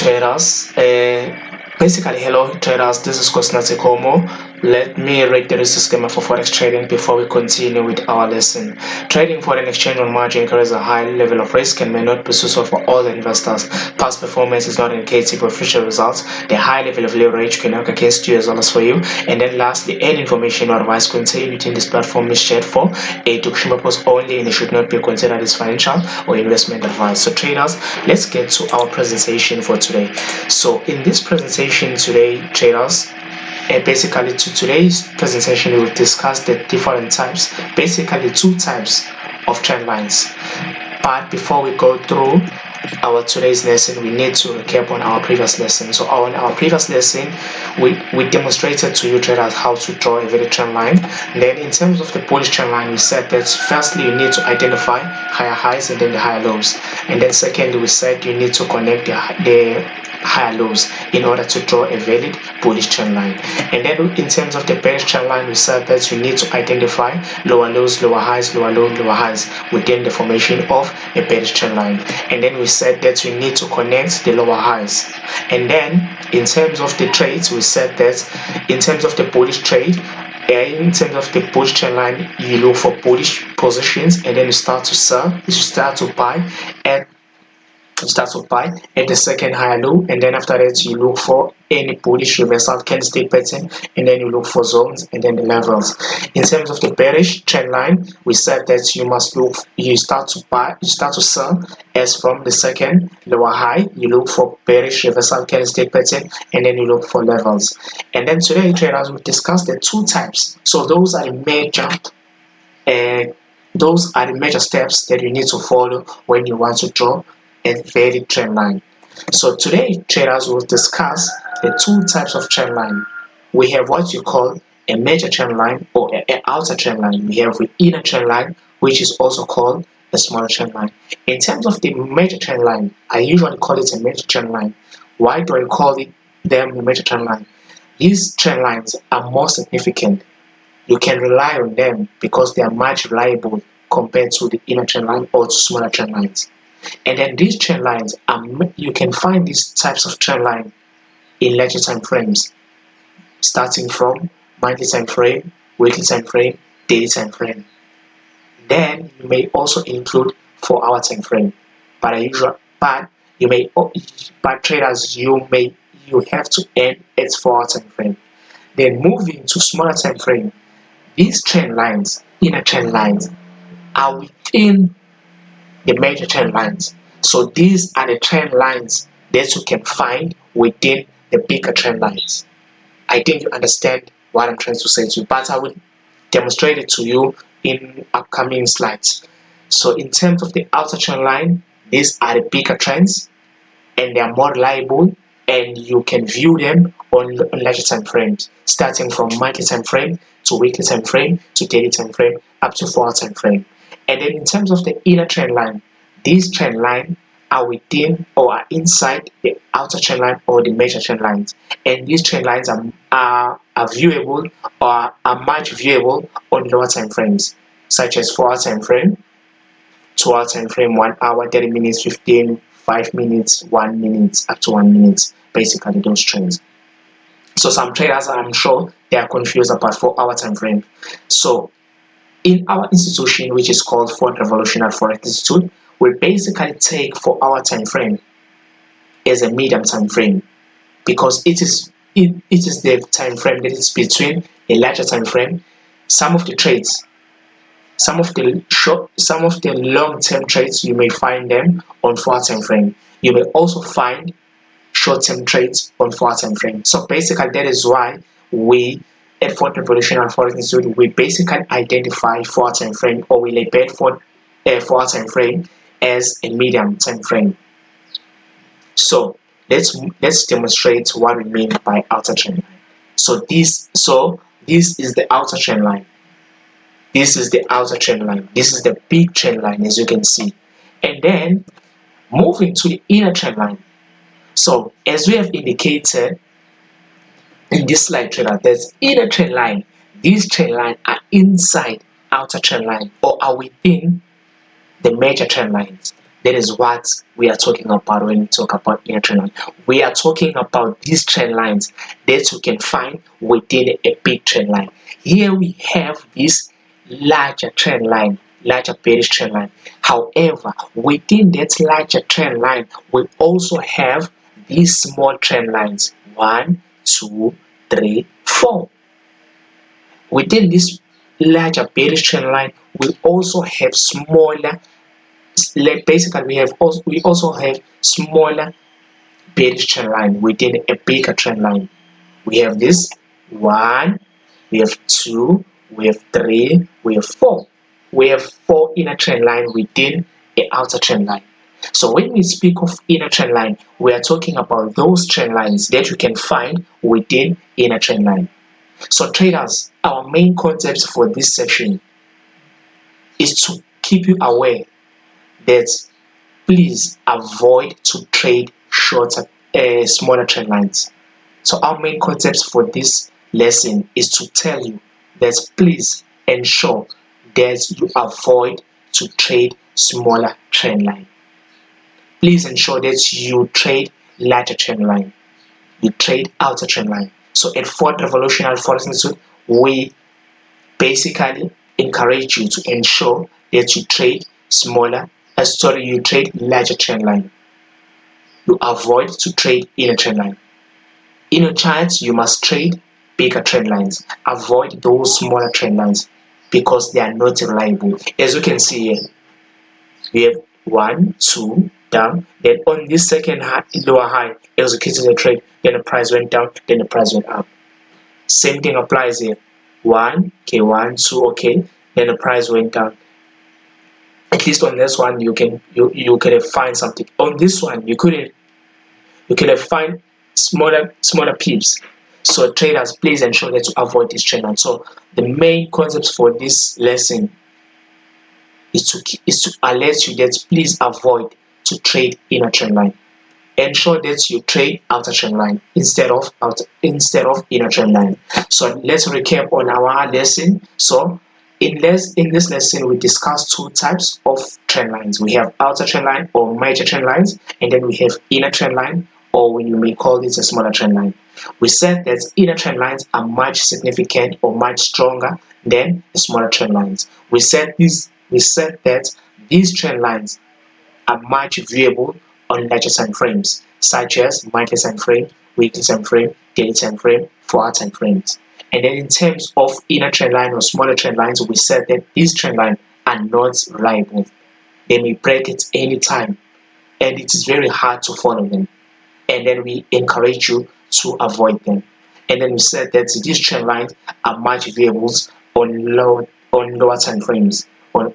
traders. Basically, hello traders, this is Kosnati Komo. Let me read the risk disclaimer for forex trading before we continue with our lesson. Trading foreign exchange on margin carries a high level of risk and may not be suitable for all the investors. Past performance is not indicative of future results. The high level of leverage can work against you as well as for you. And then lastly, any information or advice contained within this platform is shared for education purpose only and it should not be considered as financial or investment advice. So traders, let's get to our presentation for today. So in this presentation today, traders, basically to today's presentation we will discuss the different types, basically two types of trend lines. But before we go through our today's lesson, we need to recap on our previous lesson. So on our previous lesson, we demonstrated to you traders how to draw a valid trend line. Then in terms of the bullish trend line, we said that firstly you need to identify higher highs and then the higher lows, and then secondly we said you need to connect the higher lows in order to draw a valid bullish trend line. And then in terms of the bearish trend line, we said that you need to identify lower lows, lower highs, lower lows, lower highs within the formation of a bearish trend line. And then we said that you need to connect the lower highs. And then in terms of the trades, we said that in terms of the bullish trade, in terms of the bullish trend line, you look for bullish positions and then you start to sell, you start to buy at the second higher low, and then after that you look for any bullish reversal candlestick pattern, and then you look for zones and then the levels. In terms of the bearish trend line, we said that you start to sell as from the second lower high, you look for bearish reversal candlestick pattern, and then you look for levels. And then today traders will discuss the two types. So those are the major steps that you need to follow when you want to draw a valid trend line. So today traders will discuss the two types of trend line. We have what you call a major trend line or an outer trend line. We have the inner trend line, which is also called a smaller trend line. In terms of the major trend line, I usually call it a major trend line. Why do I call them a major trend line? These trend lines are more significant. You can rely on them because they are much reliable compared to the inner trend line or to smaller trend lines. And then these trend lines you can find these types of trend line in larger time frames, starting from monthly time frame, weekly time frame, daily time frame. Then you may also include 4-hour time frame. But traders, you have to end at 4-hour time frame. Then moving to smaller time frame, these trend lines, inner trend lines, are within the major trend lines. So these are the trend lines that you can find within the bigger trend lines. I think you understand what I'm trying to say to you, but I will demonstrate it to you in upcoming slides. So in terms of the outer trend line, these are the bigger trends and they are more reliable, and you can view them on larger time frames, starting from monthly time frame to weekly time frame to daily time frame up to 4-hour time frame. And then in terms of the inner trend line, these trend lines are within or are inside the outer trend line or the major trend lines. And these trend lines are viewable or are much viewable on lower time frames, such as 4-hour time frame, 2-hour time frame, 1 hour, 30 minutes, 15, 5 minutes, 1 minute, up to 1 minute, basically those trends. So some traders, I'm sure they are confused about 4-hour time frame. So in our institution, which is called Fourth Revolutionary Forex Institute, we basically take 4-hour time frame as a medium time frame because it is the time frame that is between a larger time frame. Some of the trades, some of the long-term trades, you may find them on 4-hour time frame. You may also find short-term trades on 4-hour time frame. So basically, that is why we at Fourth Revolutionary Forex Institute, we basically identify 4-hour time frame, or we label 4-hour time frame as a medium time frame. So let's demonstrate what we mean by outer trend line. So this is the outer trend line. This is the outer trend line. This is the big trend line, as you can see. And then moving to the inner trend line. So as we have indicated in this slide, trader, there's inner trend line. These trend lines are inside outer trend line or are within the major trend lines. That is what we are talking about when we talk about inner trend line. We are talking about these trend lines that you can find within a big trend line. Here we have this larger trend line, larger bearish trend line. However, within that larger trend line, we also have these small trend lines. 1, 2, 3, 4. Within this larger bearish trend line, we also have smaller. Basically, we also have smaller bearish trend line within a bigger trend line. We have this 1, we have 2, we have 3, we have 4. We have 4 inner trend line within a outer trend line. So when we speak of inner trend line, we are talking about those trend lines that you can find within inner trend line. So traders, our main concept for this session is to keep you aware that please avoid to trade shorter, smaller trend lines. So our main concept for this lesson is to tell you that please ensure that you avoid to trade smaller trend line. Please ensure that you trade larger trend line. You trade outer trend line. So at Fourth Revolutionary Forex Institute, we basically encourage you to ensure that you trade you trade larger trend line. You avoid to trade inner trend line. In your charts, you must trade bigger trend lines. Avoid those smaller trend lines because they are not reliable. As you can see here, we have 1, 2 down. Then on this second high, lower high, executed the trade. Then the price went down. Then the price went up. Same thing applies here. 1, okay, 1, 2, okay. Then the price went down. At least on this one, you could have find something. On this one, you could have find smaller pips. So traders, please ensure that you avoid this trend line. So the main concept for this lesson is to alert you that please avoid to trade inner trend line. Ensure that you trade outer trend line instead of inner trend line. So let's recap on our lesson. So in this lesson, we discussed 2 types of trend lines. We have outer trend line or major trend lines, and then we have inner trend line, or you may call this a smaller trend line. We said that inner trend lines are much significant or much stronger than the smaller trend lines. We said that these trend lines are much viewable on larger time frames, such as monthly time frame, weekly time frame, daily time frame, 4-hour time frames. And then in terms of inner trend line or smaller trend lines, we said that these trend lines are not reliable. They may break at any time, and it is very hard to follow them. And then we encourage you to avoid them. And then we said that these trend lines are much viewable on lower time frames, on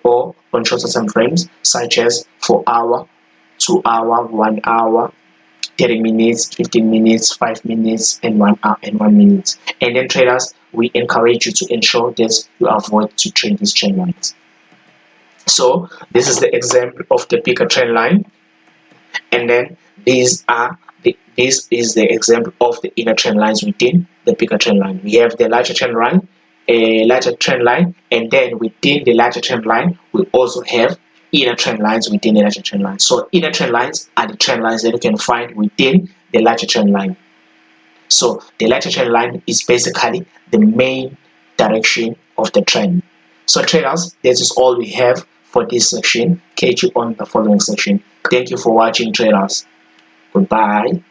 shorter time frames, such as 4-hour, 2-hour, 1 hour, 30 minutes, 15 minutes, 5 minutes, and 1 hour and 1 minute. And then traders, we encourage you to ensure that you avoid to trade these trend lines. So this is the example of the bigger trend line, and then this is the example of the inner trend lines within the bigger trend line. We have the larger trend line, and then within the larger trend line, we also have inner trend lines within the larger trend line. So inner trend lines are the trend lines that you can find within the larger trend line. So the larger trend line is basically the main direction of the trend. So traders, this is all we have for this section. Catch you on the following section. Thank you for watching, traders. Goodbye.